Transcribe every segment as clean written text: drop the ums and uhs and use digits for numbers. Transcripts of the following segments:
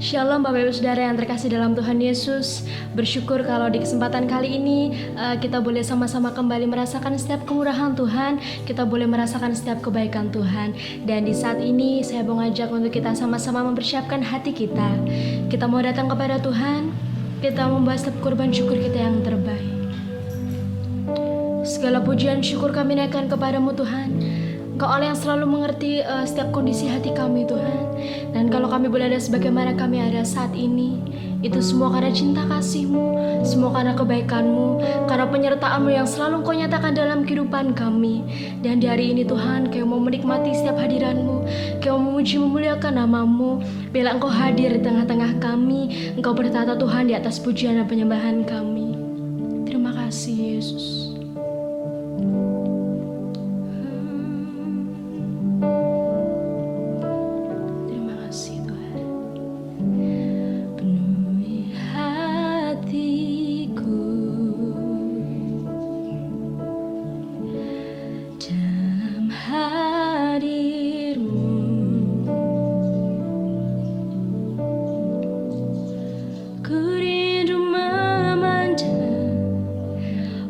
Shalom Bapak Ibu Saudara yang terkasih dalam Tuhan Yesus. Bersyukur kalau di kesempatan kali ini kita boleh sama-sama kembali merasakan setiap kemurahan Tuhan. Kita boleh merasakan setiap kebaikan Tuhan. Dan di saat ini saya mau ngajak untuk kita sama-sama mempersiapkan hati kita. Kita mau datang kepada Tuhan. Kita membahas setiap korban syukur kita yang terbaik. Segala pujian syukur kami naikkan kepadamu Tuhan. Engkau Allah yang selalu mengerti setiap kondisi hati kami Tuhan. Dan kalau kami boleh ada sebagaimana kami ada saat ini, itu semua karena cinta kasih-Mu, semua karena kebaikan-Mu, karena penyertaan-Mu yang selalu Engkau nyatakan dalam kehidupan kami. Dan di hari ini Tuhan, Kau mau menikmati setiap hadiran-Mu, Kau memuji memuliakan nama-Mu. Bila Engkau hadir di tengah-tengah kami, Engkau bertata Tuhan di atas pujian dan penyembahan kami. Terima kasih Yesus.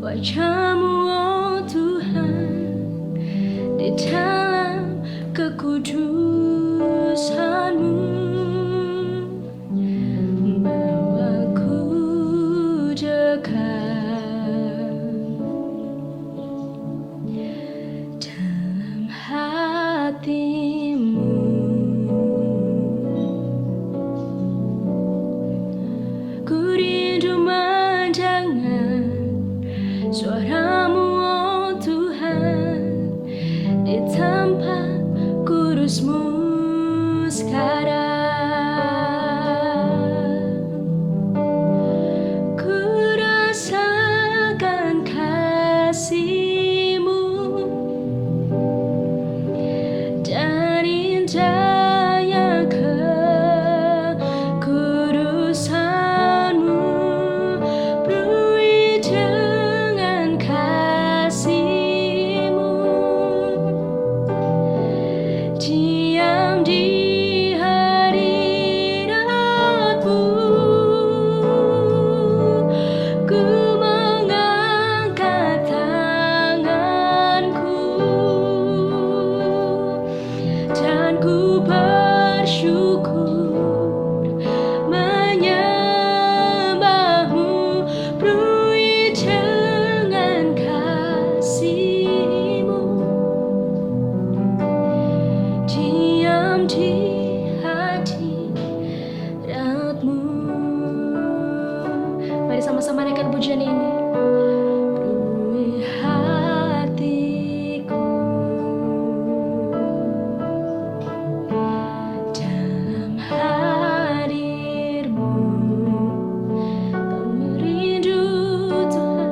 Wajah-Mu, oh Tuhan, di dalam kekudusan-Mu, bawaku dekat dalam hati-Mu. Ku rindu mendengar suara-Mu, oh Tuhan, di tempat kudus-Mu sekarang. Ku rasakan kasih-Mu dan indahnya kekudusan-Mu. Penuhi dengan kasih-Mu, diam di hadirat-Mu. Ku mengangkat tanganku dan ku bersyukur menyembah-Mu. Penuhi dengan kasih-Mu, diam di hadirat-Mu. Mari sama-sama naikkan pujian ini. Penuhi hatiku dalam hadir-Mu. Kami rindu Tuhan,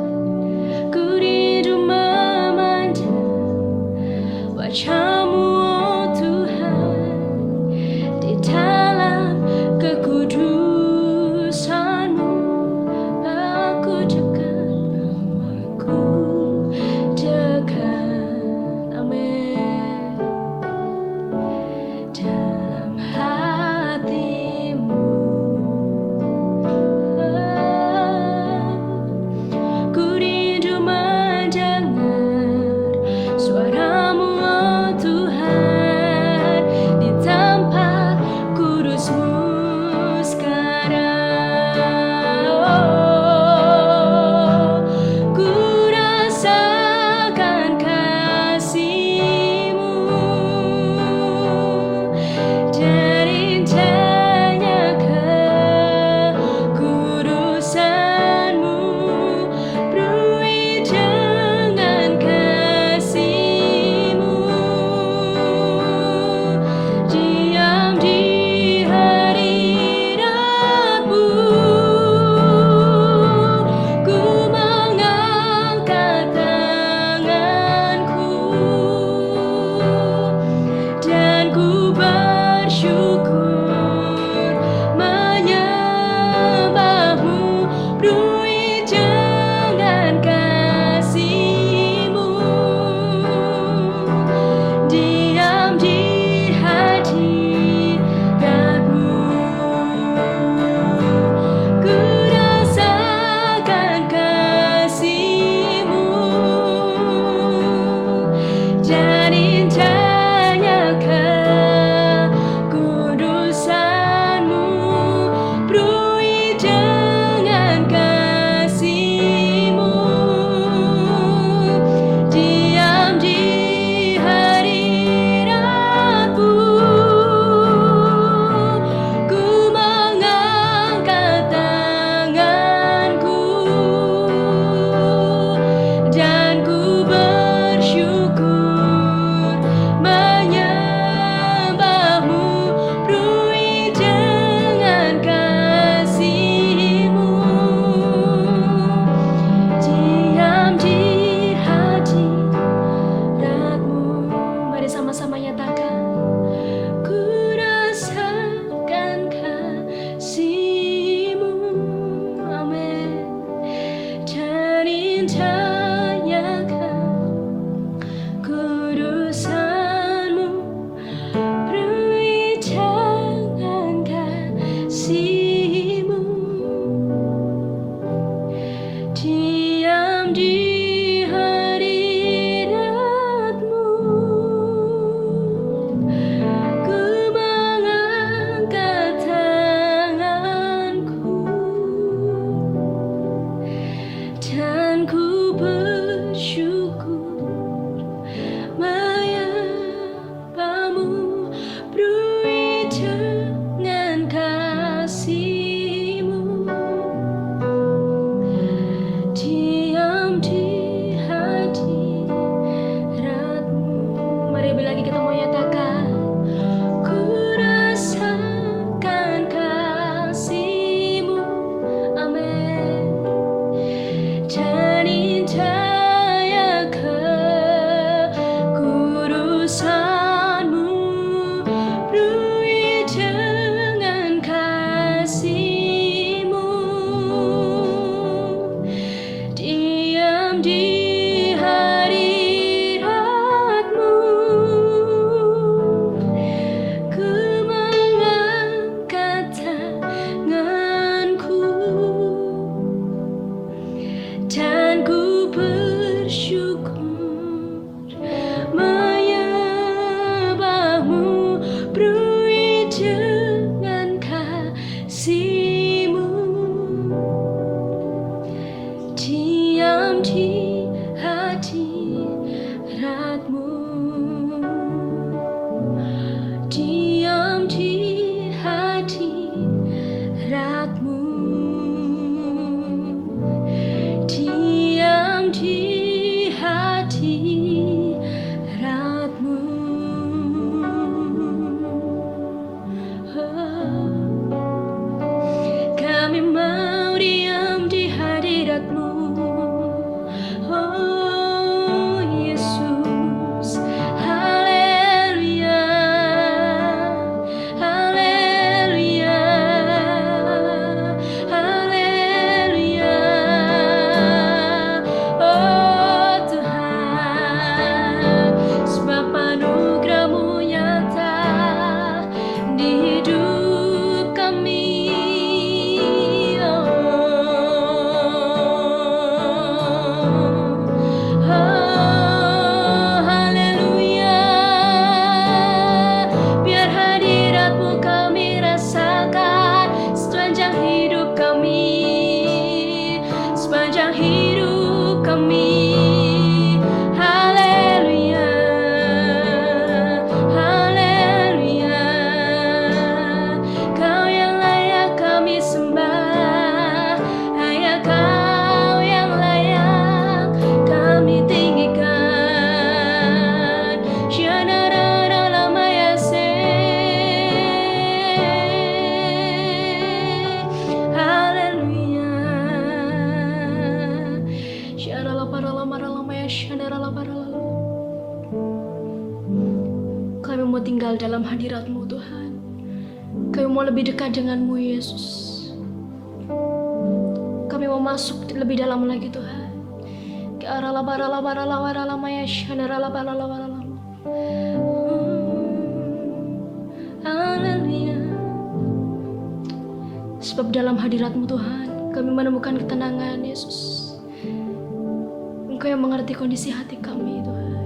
ku rindu memandang wajah-Mu, oh Tuhan, di dalam kekudusan-Mu. Aku dekat, amin, dalam hati-Mu. Ku rindu mendengar suara-Mu, oh Tuhan, Mari lebih lagi kita mau nyatakan, ku rasakan kasih-Mu, amin. Dan indahnya kekudusan-Mu, penuhi dengan kasih-Mu. Diam di hadirat-Mu, ku mengangkat tanganku dan ku bersyukur menyembah-Mu, penuhi dengan kasih-Mu. Diam di hadirat-Mu, diam di hadirat-Mu, diam di hadirat-Mu. Kami mau diam di hadirat-Mu, oh Yesus. Haleluya, haleluya, haleluya. Oh Tuhan, sebab anugerah-Mu nyata di hidup kami. Haleluya, biar hadirat-Mu kami rasakan sepanjang hidup kami, sepanjang hidup kami. Haleluya, haleluya, Kau yang layak kami sembah, hanya Kau yang layak kami tinggikan. Shanararamayase, haleluya. Shanaralaparalamaralama, shanaralaparalala. Kami mau tinggal dalam hadirat-Mu, Tuhan. Kami mau lebih dekat dengan-Mu, Yesus. Kami mau masuk lebih dalam lagi, Tuhan. Haleluya. Sebab dalam hadirat-Mu, Tuhan, kami menemukan ketenangan, Yesus. Engkau yang mengerti kondisi hati kami, Tuhan.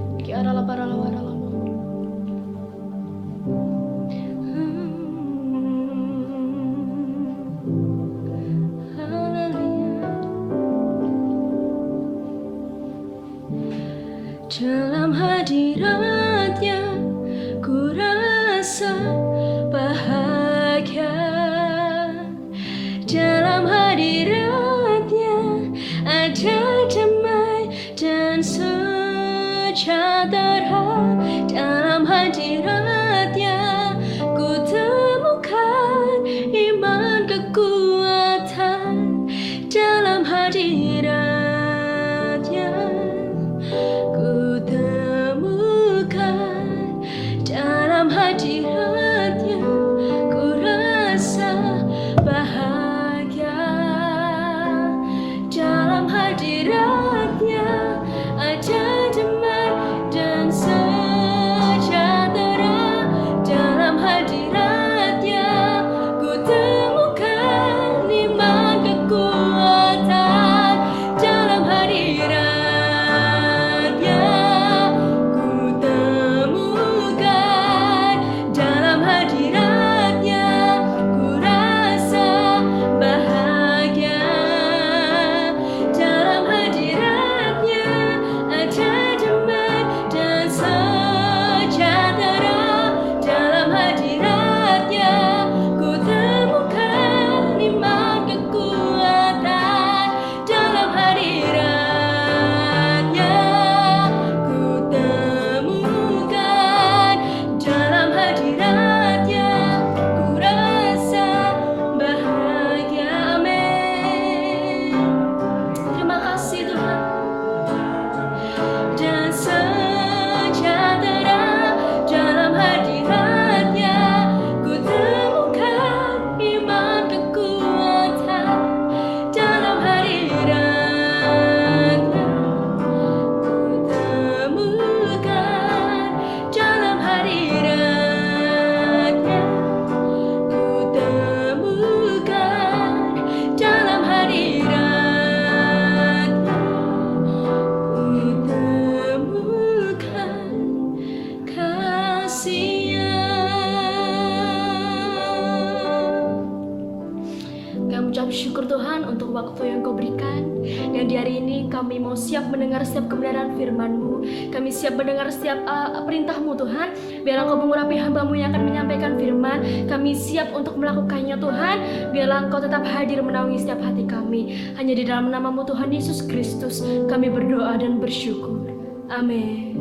Dalam hadirat-Nya ku rasa bahagia. Dalam hadirat-Nya ada damai dan sejahtera. Dalam hadirat-Nya ku temukan iman kekuatan. Dalam hadirat-Nya ku temukan bersyukur Tuhan untuk waktu yang Kau berikan. Yang di hari ini kami mau siap mendengar setiap kebenaran firman-Mu. Kami siap mendengar setiap perintah-Mu Tuhan. Biarlah Kau mengurapi hamba-Mu yang akan menyampaikan firman. Kami siap untuk melakukannya Tuhan. Biarlah Engkau tetap hadir menaungi setiap hati kami. Hanya di dalam nama-Mu Tuhan Yesus Kristus kami berdoa dan bersyukur. Amin.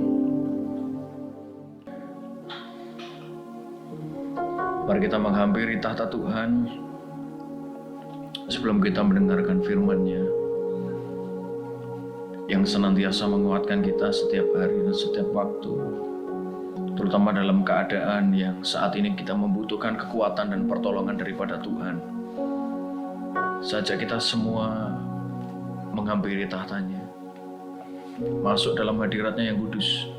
Mari kita menghampiri tahta Tuhan sebelum kita mendengarkan firman-Nya yang senantiasa menguatkan kita setiap hari dan setiap waktu, terutama dalam keadaan yang saat ini kita membutuhkan kekuatan dan pertolongan daripada Tuhan. Saja kita semua menghampiri tahtanya, masuk dalam hadirat-Nya yang kudus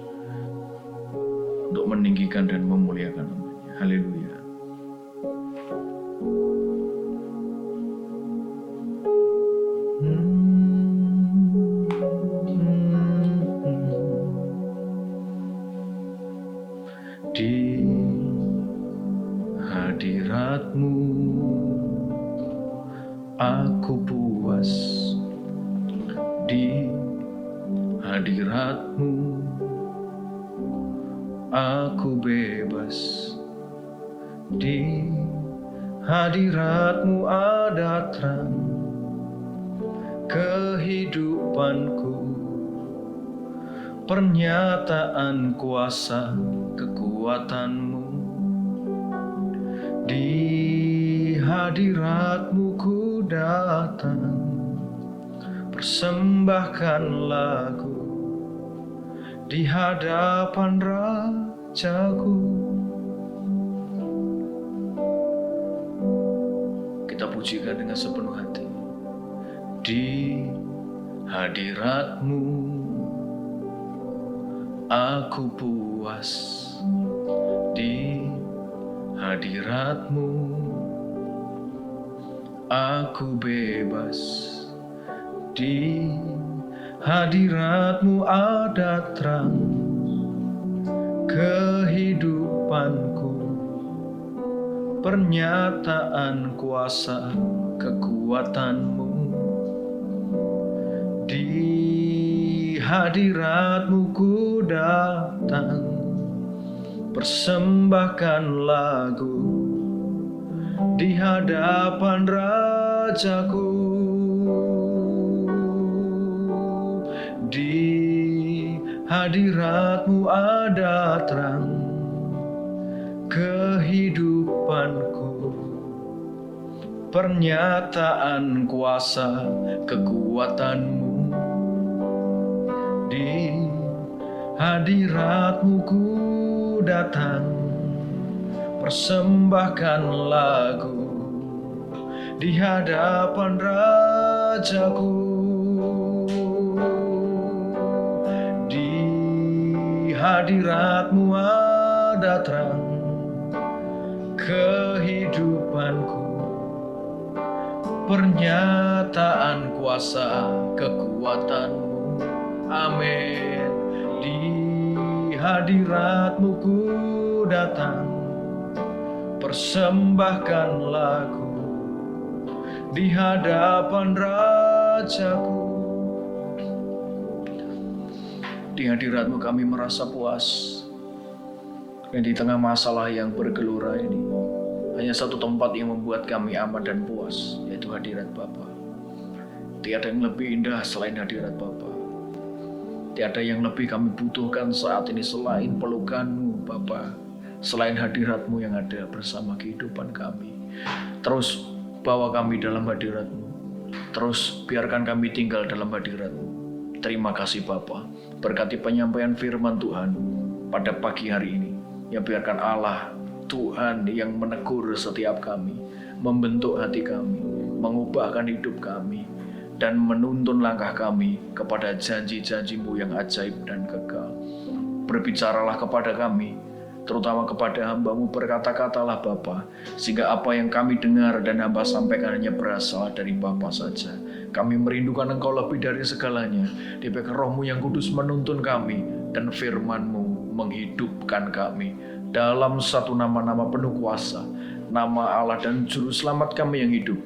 untuk meninggikan dan memuliakan namanya. Haleluya. Di hadirat-Mu aku puas, di hadirat-Mu aku bebas, di hadirat-Mu ada terang kehidupanku, pernyataan kuasa kekuatan-Mu. Di hadirat-Mu ku datang, persembahkan lagu di hadapan Rajaku. Kita pujikan dengan sepenuh hati. Di hadirat-Mu aku puas, di hadirat-Mu aku bebas, di hadirat-Mu ada terang kehidupanku, pernyataan kuasa kekuatan-Mu. Di hadirat-Mu ku datang, persembahkan lagu di hadapan Rajaku. Di hadirat-Mu ada terang kehidupanku, pernyataan kuasa kekuatan-Mu. Di hadirat-Mu ku datang, persembahkan lagu di hadapan Rajaku. Di hadirat-Mu ada terang kehidupanku, pernyataan kuasa kekuatan-Mu. Amin. Di hadirat-Mu ku datang, persembahkan lagu di hadapan Rajaku. Di hadirat-Mu kami merasa puas. Dan di tengah masalah yang bergelora ini, hanya satu tempat yang membuat kami aman dan puas, yaitu hadirat Bapa. Tiada yang lebih indah selain hadirat Bapa. Tiada yang lebih kami butuhkan saat ini selain pelukan-Mu Bapa, selain hadirat-Mu yang ada bersama kehidupan kami. Terus bawa kami dalam hadirat-Mu, terus biarkan kami tinggal dalam hadirat-Mu. Terima kasih Bapa, berkati penyampaian firman Tuhan pada pagi hari ini. Yang biarkan Allah Tuhan yang menegur setiap kami, membentuk hati kami, mengubahkan hidup kami, dan menuntun langkah kami kepada janji-janji-Mu yang ajaib dan kekal. Berbicaralah kepada kami, terutama kepada hamba-Mu, berkata-katalah Bapa, sehingga apa yang kami dengar dan hamba sampaikan hanya berasal dari Bapa saja. Kami merindukan Engkau lebih dari segalanya. Dibiarkan Roh-Mu yang kudus menuntun kami, dan firman-Mu menghidupkan kami. Dalam satu nama-nama penuh kuasa, nama Allah dan Juru Selamat kami yang hidup,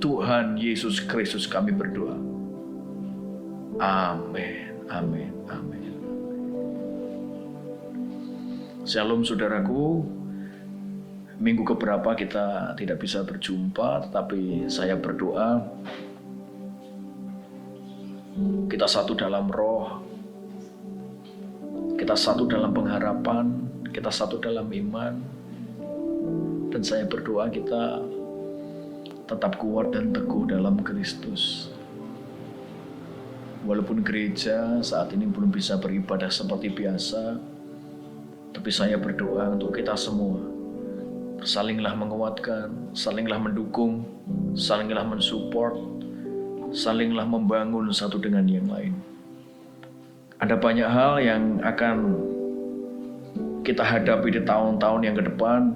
Tuhan Yesus Kristus kami berdoa. Amin, amin, amin. Shalom saudaraku. Minggu keberapa kita tidak bisa berjumpa, tetapi saya berdoa kita satu dalam roh, kita satu dalam pengharapan, kita satu dalam iman, dan saya berdoa kita tetap kuat dan teguh dalam Kristus. Walaupun gereja saat ini belum bisa beribadah seperti biasa, tapi saya berdoa untuk kita semua salinglah menguatkan, salinglah mendukung, salinglah mensupport, salinglah membangun satu dengan yang lain. Ada banyak hal yang akan kita hadapi di tahun-tahun yang ke depan.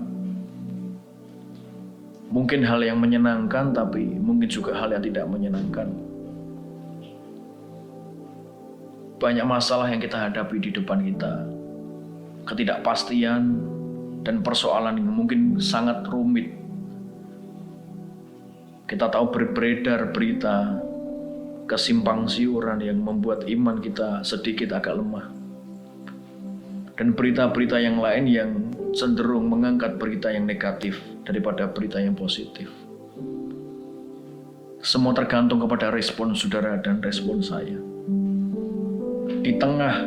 Mungkin hal yang menyenangkan, tapi mungkin juga hal yang tidak menyenangkan. Banyak masalah yang kita hadapi di depan kita. Ketidakpastian dan persoalan yang mungkin sangat rumit. Kita tahu beredar berita kesimpang siuran yang membuat iman kita sedikit agak lemah. Dan berita-berita yang lain yang cenderung mengangkat berita yang negatif daripada berita yang positif. Semua tergantung kepada respon saudara dan respon saya. Di tengah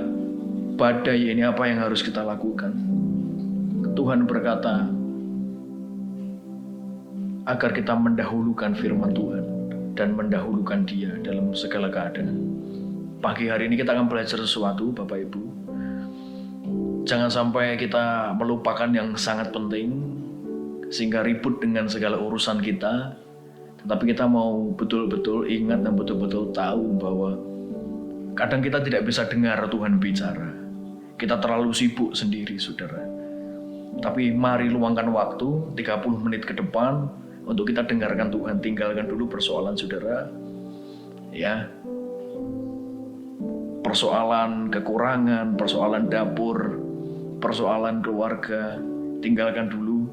badai ini apa yang harus kita lakukan? Tuhan berkata agar kita mendahulukan firman Tuhan dan mendahulukan Dia dalam segala keadaan. Pagi hari ini kita akan belajar sesuatu, Bapak Ibu. Jangan sampai kita melupakan yang sangat penting sehingga ribut dengan segala urusan kita. Tetapi kita mau betul-betul ingat dan betul-betul tahu bahwa kadang kita tidak bisa dengar Tuhan bicara. Kita terlalu sibuk sendiri, saudara. Tapi mari luangkan waktu 30 menit ke depan untuk kita dengarkan Tuhan. Tinggalkan dulu persoalan saudara, ya, persoalan kekurangan, persoalan dapur, persoalan keluarga. Tinggalkan dulu,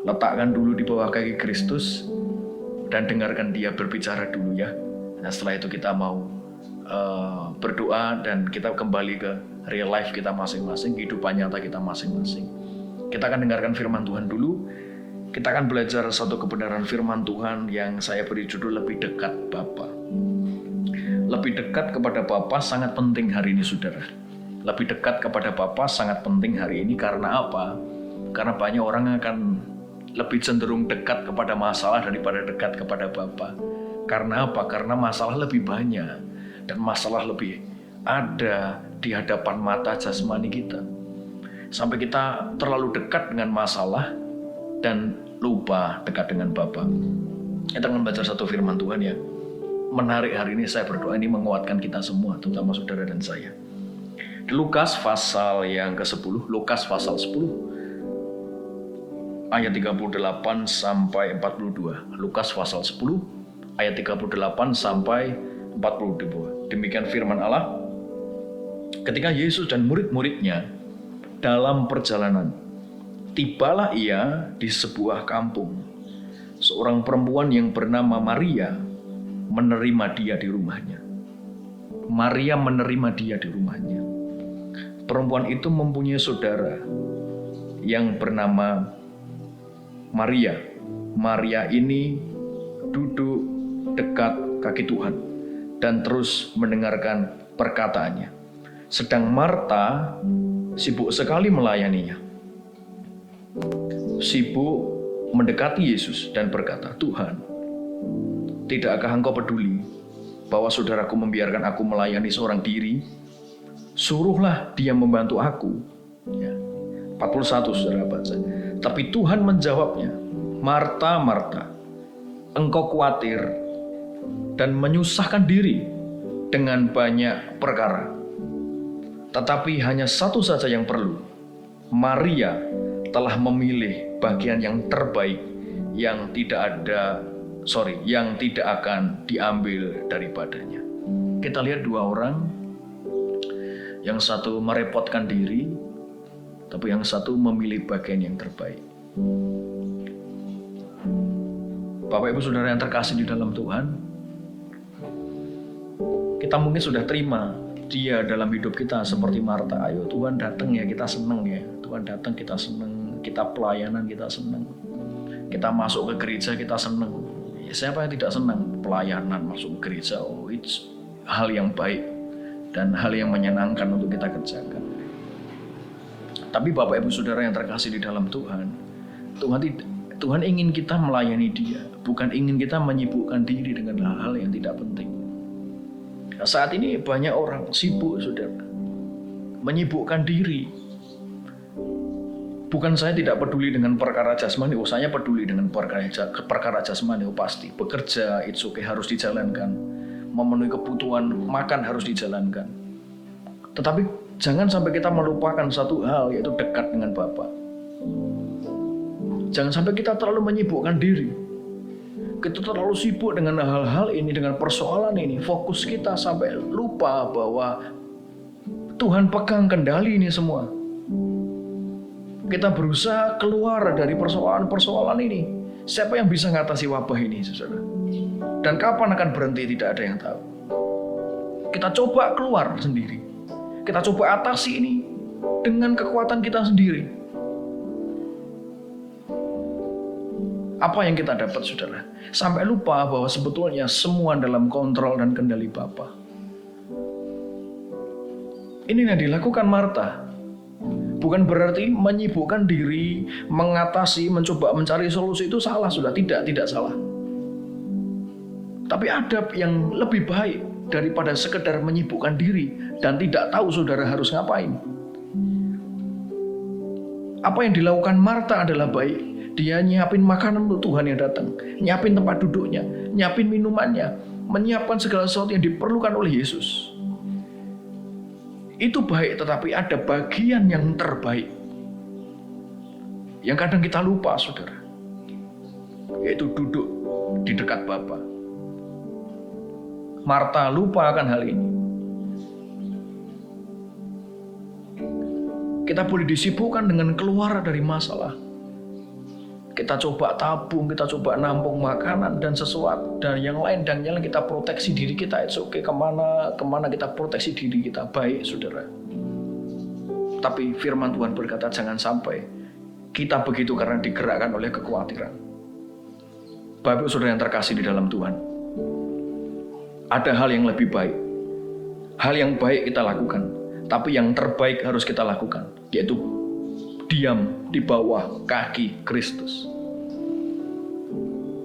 letakkan dulu di bawah kaki Kristus dan dengarkan Dia berbicara dulu, ya. Nah, setelah itu kita mau berdoa dan kita kembali ke real life kita masing-masing, kehidupan nyata kita masing-masing. Kita akan dengarkan firman Tuhan dulu. Kita akan belajar satu kebenaran firman Tuhan yang saya beri judul lebih dekat Bapa. Lebih dekat kepada Bapa sangat penting hari ini, saudara. Lebih dekat kepada Bapa sangat penting hari ini karena apa? Karena banyak orang akan lebih cenderung dekat kepada masalah daripada dekat kepada Bapa. Karena apa? Karena masalah lebih banyak dan masalah lebih ada di hadapan mata jasmani kita. Sampai kita terlalu dekat dengan masalah dan lupa dekat dengan Bapa. Kita akan baca satu firman Tuhan yang menarik hari ini. Saya berdoa ini menguatkan kita semua, terutama saudara dan saya. Di Lukas pasal yang ke-10, Lukas pasal 10 ayat 38 sampai 42. Lukas pasal 10 ayat 38 sampai 42. Demikian firman Allah. Ketika Yesus dan murid-muridnya dalam perjalanan, tibalah ia di sebuah kampung. Seorang perempuan yang bernama Maria menerima dia di rumahnya. Maria menerima dia di rumahnya. Perempuan itu mempunyai saudara yang bernama Maria. Maria ini duduk dekat kaki Tuhan dan terus mendengarkan perkataannya. Sedang Marta sibuk sekali melayaninya. Sibuk mendekati Yesus dan berkata, "Tuhan, tidakkah Engkau peduli bahwa saudaraku membiarkan aku melayani seorang diri? Suruhlah dia membantu aku." Ya. 41 saudara baca. Tapi Tuhan menjawabnya, "Marta, Marta, engkau khawatir dan menyusahkan diri dengan banyak perkara. Tetapi hanya satu saja yang perlu. Maria telah memilih bagian yang terbaik yang tidak akan diambil daripadanya." Kita lihat dua orang, yang satu merepotkan diri, tapi yang satu memilih bagian yang terbaik. Bapak Ibu Saudara yang terkasih di dalam Tuhan, kita mungkin sudah terima Dia dalam hidup kita seperti Marta. Ayo Tuhan datang ya, kita senang ya. Tuhan datang kita senang, kita pelayanan kita senang. Kita masuk ke gereja kita senang. Ya, siapa yang tidak senang pelayanan, masuk ke gereja? Oh, itu hal yang baik dan hal yang menyenangkan untuk kita kerjakan. Tapi Bapak Ibu Saudara yang terkasih di dalam Tuhan, Tuhan ingin kita melayani Dia, bukan ingin kita menyibukkan diri dengan hal-hal yang tidak penting. Nah, saat ini banyak orang sibuk, saudara, menyibukkan diri. Bukan saya tidak peduli dengan perkara jasmani, saya peduli dengan perkara jasmani, pasti. Bekerja, it's okay, harus dijalankan. Memenuhi kebutuhan makan harus dijalankan. Tetapi jangan sampai kita melupakan satu hal, yaitu dekat dengan Bapa. Jangan sampai kita terlalu menyibukkan diri. Kita terlalu sibuk dengan hal-hal ini, dengan persoalan ini. Fokus kita sampai lupa bahwa Tuhan pegang kendali ini semua. Kita berusaha keluar dari persoalan-persoalan ini. Siapa yang bisa mengatasi wabah ini, saudara? Dan kapan akan berhenti, tidak ada yang tahu. Kita coba keluar sendiri. Kita coba atasi ini dengan kekuatan kita sendiri. Apa yang kita dapat, saudara? Sampai lupa bahwa sebetulnya semua dalam kontrol dan kendali Bapa. Ini yang dilakukan Marta. Bukan berarti menyibukkan diri, mengatasi, mencoba mencari solusi itu salah, sudah. Tidak salah. Tapi ada yang lebih baik daripada sekedar menyibukkan diri dan tidak tahu saudara harus ngapain. Apa yang dilakukan Marta adalah baik. Dia nyiapin makanan untuk Tuhan yang datang, nyiapin tempat duduknya, nyiapin minumannya, menyiapkan segala sesuatu yang diperlukan oleh Yesus. Itu baik, tetapi ada bagian yang terbaik yang kadang kita lupa, saudara, yaitu duduk di dekat Bapa. Marta lupa akan hal ini. Kita boleh disibukkan dengan keluar dari masalah. Kita coba tabung, kita coba nampung makanan dan sesuatu dan yang lain kita proteksi diri kita. It's okay, kemana kita proteksi diri kita, baik, saudara. Tapi firman Tuhan berkata jangan sampai kita begitu karena digerakkan oleh kekhawatiran. Bapak saudara yang terkasih di dalam Tuhan, ada hal yang lebih baik. Hal yang baik kita lakukan, tapi yang terbaik harus kita lakukan, yaitu diam di bawah kaki Kristus.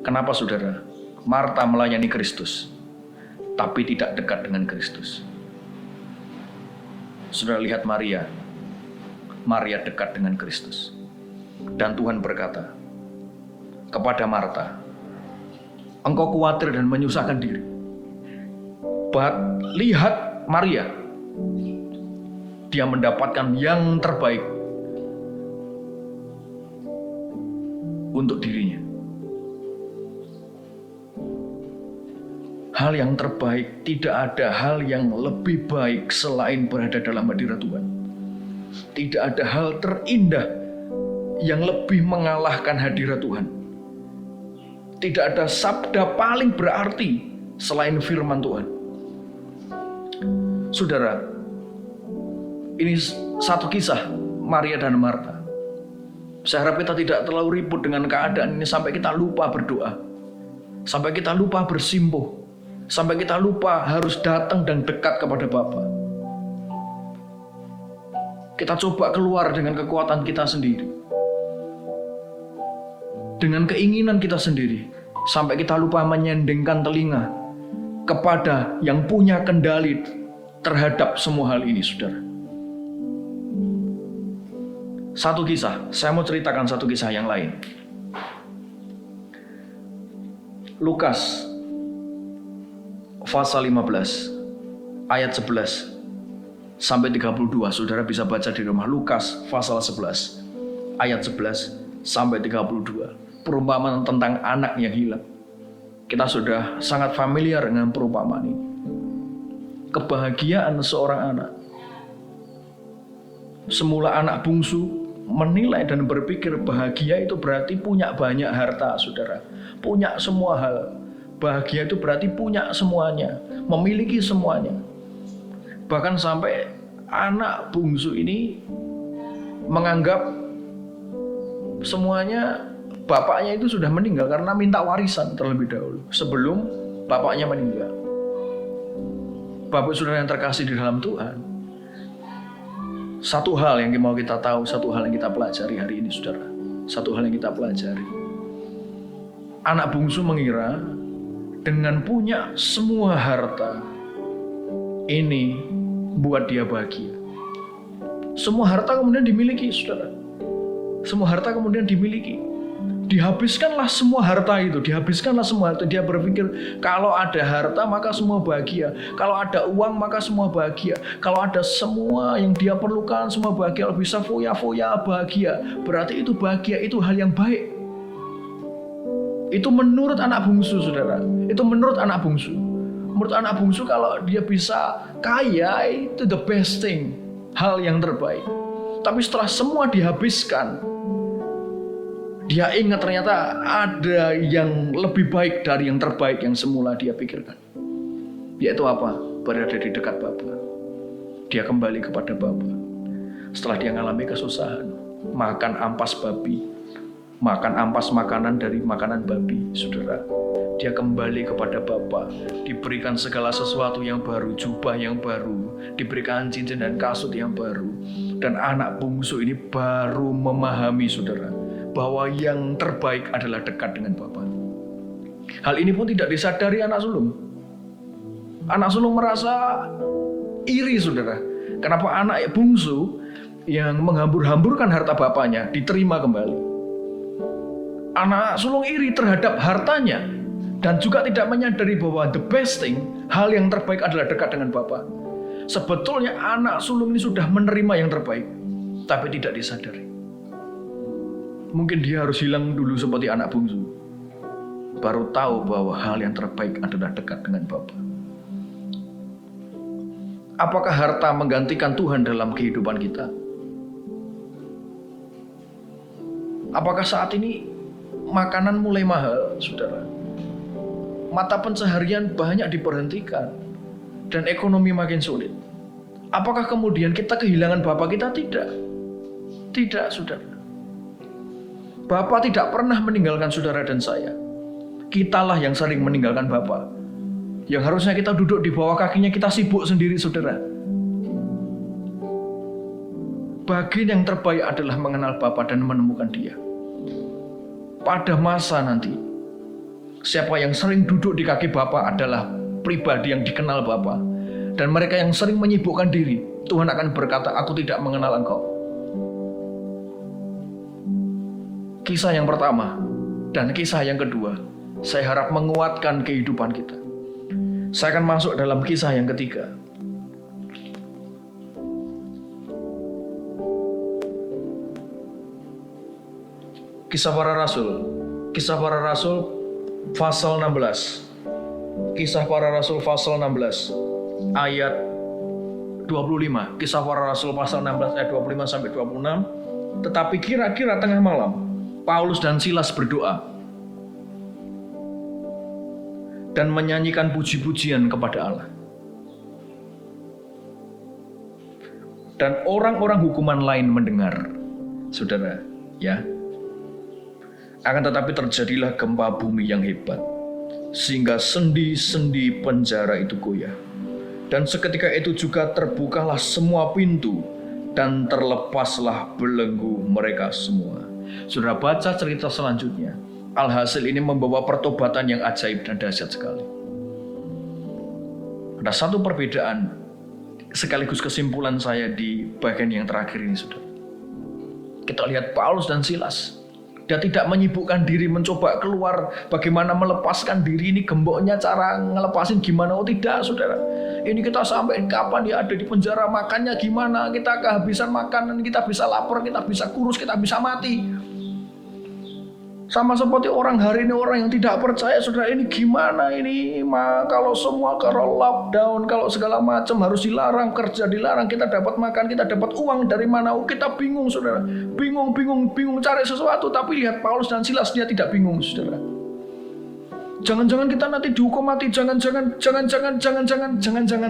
Kenapa, saudara? Marta melayani Kristus, tapi tidak dekat dengan Kristus. Saudara lihat Maria. Maria dekat dengan Kristus. Dan Tuhan berkata kepada Marta, engkau khawatir dan menyusahkan diri. Lihat Maria. Dia mendapatkan yang terbaik untuk dirinya. Hal yang terbaik, tidak ada hal yang lebih baik selain berada dalam hadirat Tuhan. Tidak ada hal terindah yang lebih mengalahkan hadirat Tuhan. Tidak ada sabda paling berarti selain firman Tuhan. Saudara, ini satu kisah Maria dan Marta. Saya harap kita tidak terlalu ribut dengan keadaan ini sampai kita lupa berdoa. Sampai kita lupa bersimpuh. Sampai kita lupa harus datang dan dekat kepada Bapa. Kita coba keluar dengan kekuatan kita sendiri. Dengan keinginan kita sendiri. Sampai kita lupa menyendengkan telinga kepada yang punya kendali terhadap semua hal ini, saudara. Satu kisah, saya mau ceritakan satu kisah yang lain. Lukas pasal 15 ayat 11 sampai 32. Saudara bisa baca di rumah. Lukas pasal 11 ayat 11 sampai 32. Perumpamaan tentang anak yang hilang. Kita sudah sangat familiar dengan perumpamaan ini. Kebahagiaan seorang anak. Semula anak bungsu menilai dan berpikir bahagia itu berarti punya banyak harta, saudara. Punya semua hal. Bahagia itu berarti punya semuanya, memiliki semuanya. Bahkan sampai anak bungsu ini menganggap semuanya bapaknya itu sudah meninggal karena minta warisan terlebih dahulu sebelum bapaknya meninggal. Bapak saudara yang terkasih di dalam Tuhan, satu hal yang mau kita tahu, satu hal yang kita pelajari hari ini, saudara. Satu hal yang kita pelajari. Anak bungsu mengira dengan punya semua harta ini buat dia bahagia. Semua harta kemudian dimiliki, saudara. Semua harta kemudian dimiliki. Dihabiskanlah semua harta itu, dihabiskanlah semua harta. Dia berpikir kalau ada harta maka semua bahagia. Kalau ada uang maka semua bahagia. Kalau ada semua yang dia perlukan semua bahagia. Kalau bisa foya-foya bahagia. Berarti itu bahagia, itu hal yang baik. Itu menurut anak bungsu, saudara. Itu menurut anak bungsu. Menurut anak bungsu kalau dia bisa kaya itu the best thing. Hal yang terbaik. Tapi setelah semua dihabiskan, dia ingat ternyata ada yang lebih baik dari yang terbaik yang semula dia pikirkan. Yaitu apa? Berada di dekat Bapa. Dia kembali kepada Bapa. Setelah dia mengalami kesusahan, makan ampas babi, makan ampas makanan dari makanan babi, saudara. Dia kembali kepada Bapa, diberikan segala sesuatu yang baru, jubah yang baru, diberikan cincin dan kasut yang baru. Dan anak bungsu ini baru memahami, saudara, bahwa yang terbaik adalah dekat dengan Bapa. Hal ini pun tidak disadari anak sulung. Anak sulung merasa iri, saudara. Kenapa anak bungsu yang menghambur-hamburkan harta bapaknya diterima kembali? Anak sulung iri terhadap hartanya dan juga tidak menyadari bahwa the best thing, hal yang terbaik adalah dekat dengan Bapa. Sebetulnya anak sulung ini sudah menerima yang terbaik, tapi tidak disadari. Mungkin dia harus hilang dulu seperti anak bungsu, baru tahu bahwa hal yang terbaik adalah dekat dengan Bapa. Apakah harta menggantikan Tuhan dalam kehidupan kita? Apakah saat ini makanan mulai mahal, saudara? Mata pencaharian banyak diberhentikan dan ekonomi makin sulit. Apakah kemudian kita kehilangan Bapa kita? Tidak. Tidak, saudara. Bapa tidak pernah meninggalkan saudara dan saya. Kitalah yang sering meninggalkan Bapa. Yang harusnya kita duduk di bawah kakinya, kita sibuk sendiri, saudara. Bagian yang terbaik adalah mengenal Bapa dan menemukan Dia. Pada masa nanti, siapa yang sering duduk di kaki Bapa adalah pribadi yang dikenal Bapa. Dan mereka yang sering menyibukkan diri, Tuhan akan berkata, aku tidak mengenal engkau. Kisah yang pertama dan kisah yang kedua, saya harap menguatkan kehidupan kita. Saya akan masuk dalam kisah yang ketiga. Kisah para Rasul. Kisah para Rasul pasal 16. Kisah para Rasul pasal 16 ayat 25. Kisah para Rasul pasal 16 ayat 25 sampai 26. Tetapi kira-kira tengah malam, Paulus dan Silas berdoa dan menyanyikan puji-pujian kepada Allah. Dan orang-orang hukuman lain mendengar, saudara, ya. Akan tetapi terjadilah gempa bumi yang hebat, sehingga sendi-sendi penjara itu goyah. Dan seketika itu juga terbukalah semua pintu, dan terlepaslah belenggu mereka semua. Saudara baca cerita selanjutnya. Alhasil ini membawa pertobatan yang ajaib dan dahsyat sekali. Ada satu perbedaan sekaligus kesimpulan saya di bagian yang terakhir ini, saudara. Kita lihat Paulus dan Silas. Dia tidak menyibukkan diri mencoba keluar bagaimana melepaskan diri ini, gemboknya cara ngelepasin gimana. Oh tidak, saudara. Ini kita sampai kapan dia ada di penjara, makannya gimana, kita kehabisan makanan, kita bisa lapar, kita bisa kurus, kita bisa mati. Sama seperti orang hari ini, orang yang tidak percaya, saudara, ini gimana ini? Kalau semua, kalau lockdown, kalau segala macam harus dilarang, kerja dilarang, kita dapat makan, kita dapat uang dari mana? Kita bingung, saudara. Bingung cari sesuatu. Tapi lihat Paulus dan Silas, dia tidak bingung, saudara. Jangan-jangan kita nanti dihukum mati, jangan-jangan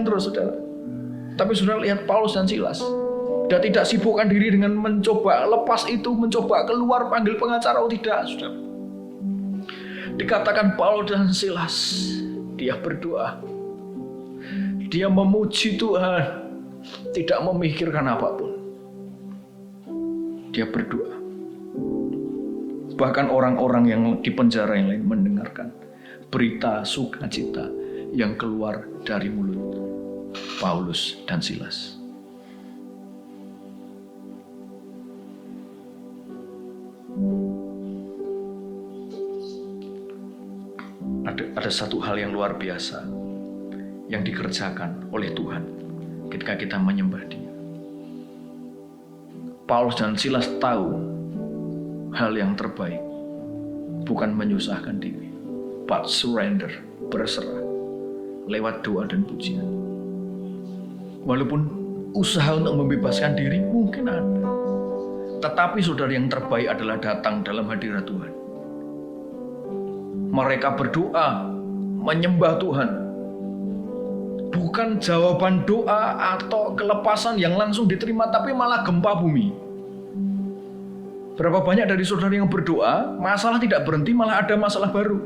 terus, saudara. Tapi saudara lihat Paulus dan Silas. Dia tidak sibukkan diri dengan mencoba lepas itu, mencoba keluar, panggil pengacara. Oh tidak, saudara. Dikatakan Paulus dan Silas, dia berdoa. Dia memuji Tuhan, tidak memikirkan apapun. Dia berdoa. Bahkan orang-orang yang di penjara yang lain mendengarkan berita sukacita yang keluar dari mulut Paulus dan Silas. Ada satu hal yang luar biasa yang dikerjakan oleh Tuhan ketika kita menyembah Dia. Paulus dan Silas tahu hal yang terbaik bukan menyusahkan diri, but surrender, berserah lewat doa dan pujian. Walaupun usaha untuk membebaskan diri mungkin ada, tetapi saudara, yang terbaik adalah datang dalam hadirat Tuhan. Mereka berdoa, menyembah Tuhan. Bukan jawaban doa atau kelepasan yang langsung diterima, tapi malah gempa bumi. Berapa banyak dari saudara yang berdoa, masalah tidak berhenti, malah ada masalah baru.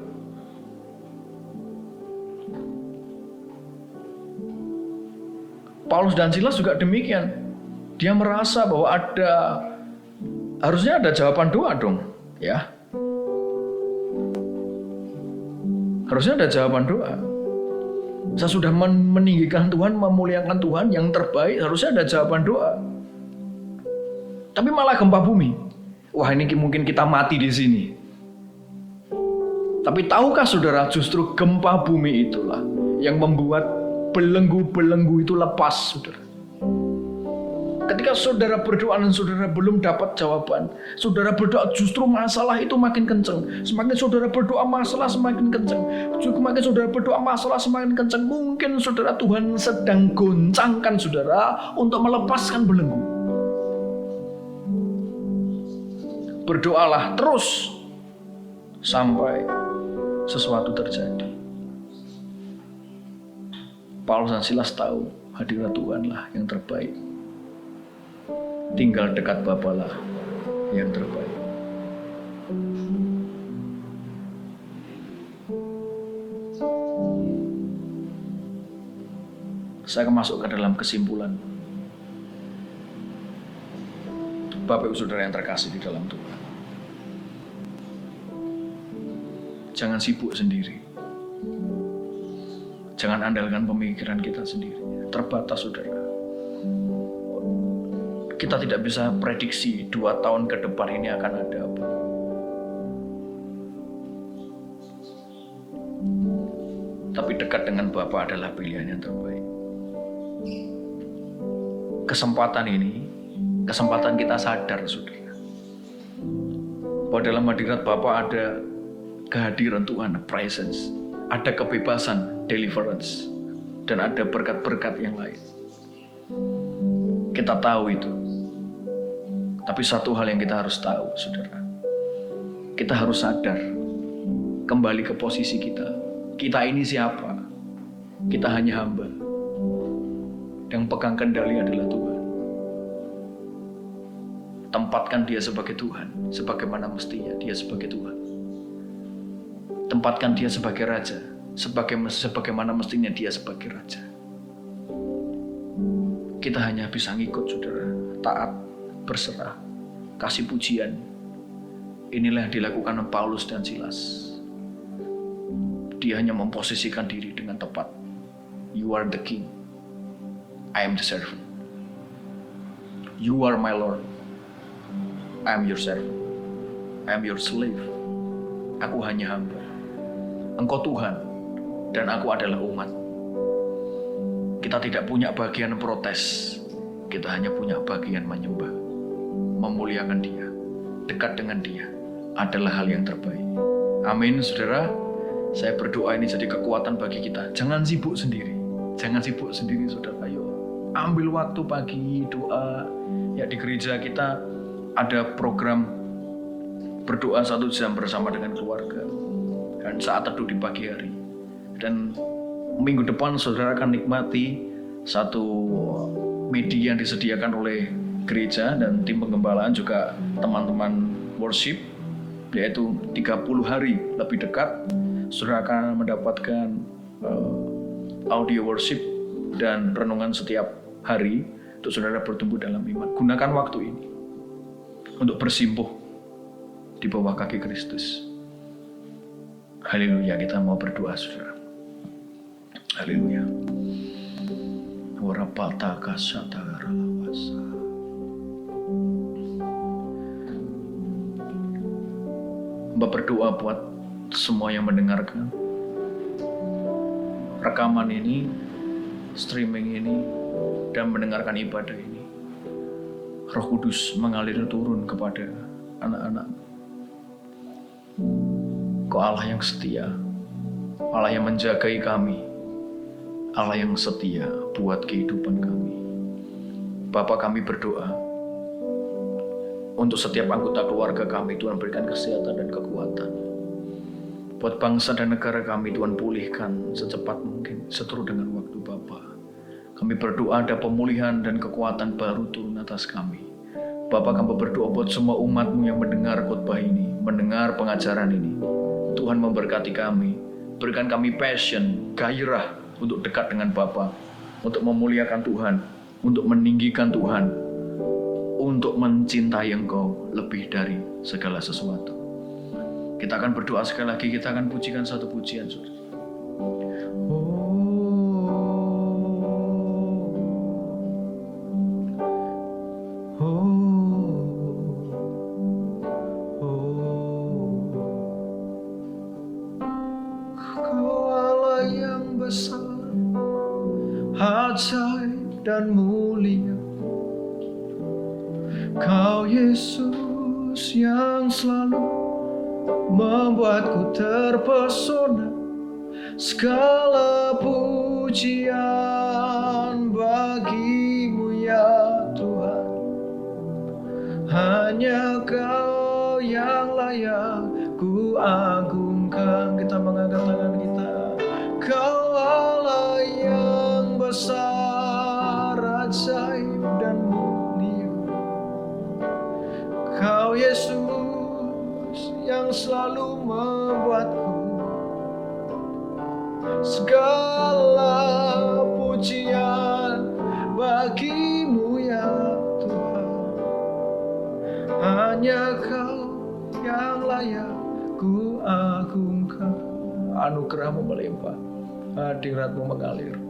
Paulus dan Silas juga demikian. Dia merasa bahwa harusnya ada jawaban doa dong, ya. Harusnya ada jawaban doa. Saya sudah meninggikan Tuhan, memuliakan Tuhan, yang terbaik harusnya ada jawaban doa. Tapi malah gempa bumi. Wah, ini mungkin kita mati di sini. Tapi tahukah saudara, justru gempa bumi itulah yang membuat belenggu-belenggu itu lepas, saudara. Ketika saudara berdoa dan saudara belum dapat jawaban, saudara berdoa justru masalah itu makin kencang. Semakin saudara berdoa masalah semakin kencang. Semakin saudara berdoa masalah semakin kencang. Mungkin saudara, Tuhan sedang goncangkan saudara untuk melepaskan belenggu. Berdoalah terus sampai sesuatu terjadi. Paulus dan Silas tahu hadirat Tuhanlah yang terbaik. Tinggal dekat Bapa lah yang terbaik. Saya akan masuk ke dalam kesimpulan. Bapak Ibu Saudara yang terkasih di dalam Tuhan, jangan sibuk sendiri. Jangan andalkan pemikiran kita sendiri. Terbatas, saudara. Kita tidak bisa prediksi 2 tahun ke depan ini akan ada apa. Tapi dekat dengan Bapa adalah pilihan yang terbaik. Kesempatan kita sadar, saudara, bahwa dalam hadirat Bapa ada kehadiran Tuhan, presence, ada kebebasan, deliverance, dan ada berkat-berkat yang lain. Kita tahu itu. Tapi satu hal yang kita harus tahu, saudara, kita harus sadar kembali ke posisi kita. Kita ini siapa? Kita hanya hamba. Yang pegang kendali adalah Tuhan. Tempatkan Dia sebagai Tuhan, sebagaimana mestinya Dia sebagai Tuhan. Tempatkan Dia sebagai Raja, sebagaimana mestinya Dia sebagai Raja. Kita hanya bisa ngikut, saudara, taat, berserah, kasih pujian. Inilah yang dilakukan oleh Paulus dan Silas. Dia hanya memposisikan diri dengan tepat. You are the king, I am the servant. You are my Lord, I am your servant. I am your slave. Aku hanya hamba. Engkau Tuhan, dan aku adalah umat. Kita tidak punya bagian protes. Kita hanya punya bagian menyembah, memuliakan Dia, dekat dengan Dia, adalah hal yang terbaik. Amin, saudara. Saya berdoa ini jadi kekuatan bagi kita. Jangan sibuk sendiri. Jangan sibuk sendiri, saudara. Ayo, ambil waktu pagi, doa. Ya, di gereja kita ada program berdoa 1 jam bersama dengan keluarga. Dan saat teduh di pagi hari. Dan minggu depan saudara akan nikmati satu media yang disediakan oleh gereja dan tim penggembalaan juga teman-teman worship, yaitu 30 hari lebih dekat saudara akan mendapatkan audio worship dan renungan setiap hari untuk saudara bertumbuh dalam iman. Gunakan waktu ini untuk bersimpuh di bawah kaki Kristus. Haleluya, kita mau berdoa, saudara. Haleluya. Warapata kasata ralawasa. Mbak berdoa buat semua yang mendengarkan rekaman ini, streaming ini, dan mendengarkan ibadah ini. Roh Kudus mengalir turun kepada anak-anak. Kau Allah yang setia, Allah yang menjagai kami, Allah yang setia buat kehidupan kami. Bapa, kami berdoa untuk setiap anggota keluarga kami, Tuhan berikan kesehatan dan kekuatan. Buat bangsa dan negara kami, Tuhan pulihkan secepat mungkin seturut dengan waktu Bapa. Kami berdoa ada pemulihan dan kekuatan baru turun atas kami. Bapa, kami berdoa buat semua umat-Mu yang mendengar khotbah ini, mendengar pengajaran ini. Tuhan memberkati kami, berikan kami passion, gairah untuk dekat dengan Bapa, untuk memuliakan Tuhan, untuk meninggikan Tuhan, untuk mencintai Engkau lebih dari segala sesuatu. Kita akan berdoa sekali lagi, kita akan pujikan satu pujian, saudara. Ajaib dan mulia, Kau Yesus yang selalu membuatku terpesona. Segala pujian bagi-Mu ya Tuhan. Hanya Kau yang layak ku agungkan. Kita mengangkat tangan kita. Kau Allah yang besar, ajaib dan mulia. Kau Yesus yang selalu membuatku segala pujian bagi-Mu ya Tuhan. Hanya Kau yang layak ku agungkan. Anugerah-Mu melimpah, hadirat-Mu mengalir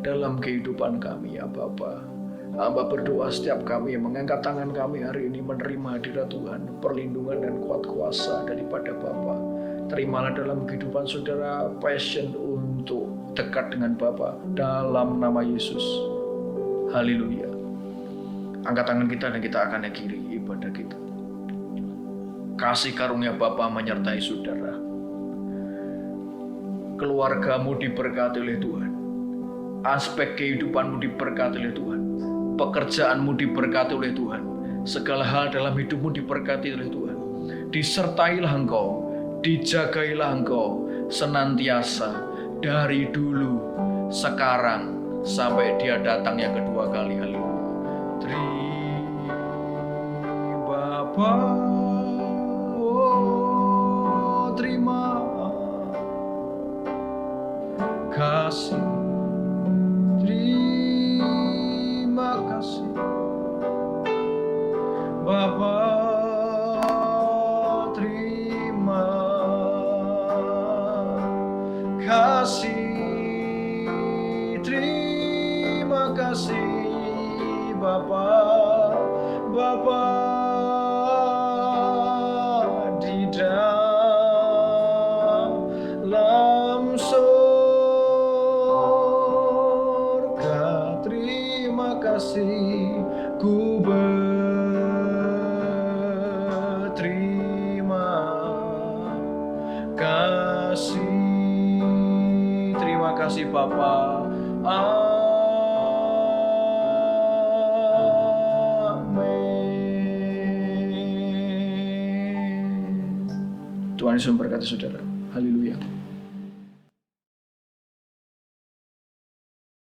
dalam kehidupan kami ya Bapa. Hamba berdoa setiap kami yang mengangkat tangan kami hari ini menerima hadirat Tuhan, perlindungan dan kuat kuasa daripada Bapa. Terimalah dalam kehidupan saudara passion untuk dekat dengan Bapa dalam nama Yesus. Haleluya. Angkat tangan kita dan kita akan akhiri ibadah kita. Kasih karunia Bapa menyertai saudara. Keluargamu diberkati oleh Tuhan. Aspek kehidupanmu diberkati oleh Tuhan. Pekerjaanmu diberkati oleh Tuhan. Segala hal dalam hidupmu diberkati oleh Tuhan. Disertailah engkau, dijagailah engkau senantiasa dari dulu, sekarang, sampai Dia datang yang kedua kali. Haleluya. Terima Bapa, oh, terima kasih. Terima kasih Bapa, terima kasih, terima kasih Bapa, Bapa di dalam surga. Terima kasih, ku berterima Bapa. Amin. Tuhan Yesus memberkati saudara. Haleluya.